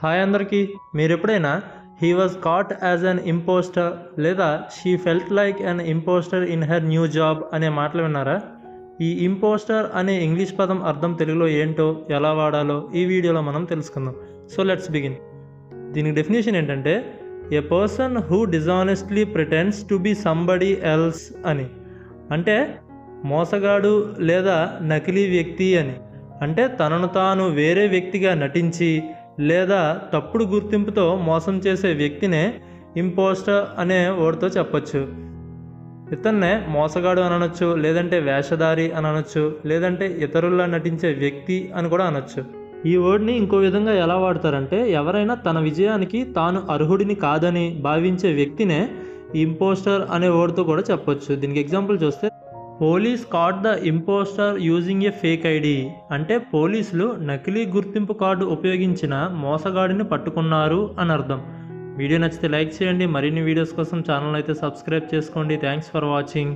Hi అందరికీ. మీరెప్పుడైనా he was caught as an impostor లేదా she felt like an impostor in her new job అనే మాటలు విన్నారా? ఈ ఇంపోస్టర్ అనే ఇంగ్లీష్ పదం అర్థం తెలుగులో ఏంటో ఎలా వాడాలో ఈ వీడియోలో మనం తెలుసుకుందాం. So let's begin. దీనికి డెఫినేషన్ ఏంటంటే a person who dishonestly pretends to be somebody else అని. అంటే మోసగాడు లేదా నకిలీ వ్యక్తి అని. అంటే తనను తాను వేరే వ్యక్తిగా నటించి లేదా తప్పుడు గుర్తింపుతో మోసం చేసే వ్యక్తినే ఇంపోస్టర్ అనే వర్డ్తో చెప్పచ్చు. ఇతన్నే మోసగాడు అని అనొచ్చు, లేదంటే వేషధారి అని అనొచ్చు, లేదంటే ఇతరుల్లా నటించే వ్యక్తి అని కూడా అనొచ్చు. ఈ వర్డ్ని ఇంకో విధంగా ఎలా వాడతారంటే ఎవరైనా తన విజయానికి తాను అర్హుడిని కాదని భావించే వ్యక్తినే ఇంపోస్టర్ అనే వర్డ్తో కూడా చెప్పొచ్చు. దీనికి ఎగ్జాంపుల్ చూస్తే police caught the impostor using a fake ID. అంటే పోలీసులు నకిలీ గుర్తింపు కార్డు ఉపయోగించిన మోసగాడిని పట్టుకున్నారు అని అర్థం. వీడియో నచ్చితే లైక్ చేయండి. మరిన్ని వీడియోస్ కోసం ఛానల్ అయితే సబ్స్క్రైబ్ చేసుకోండి. Thanks for watching.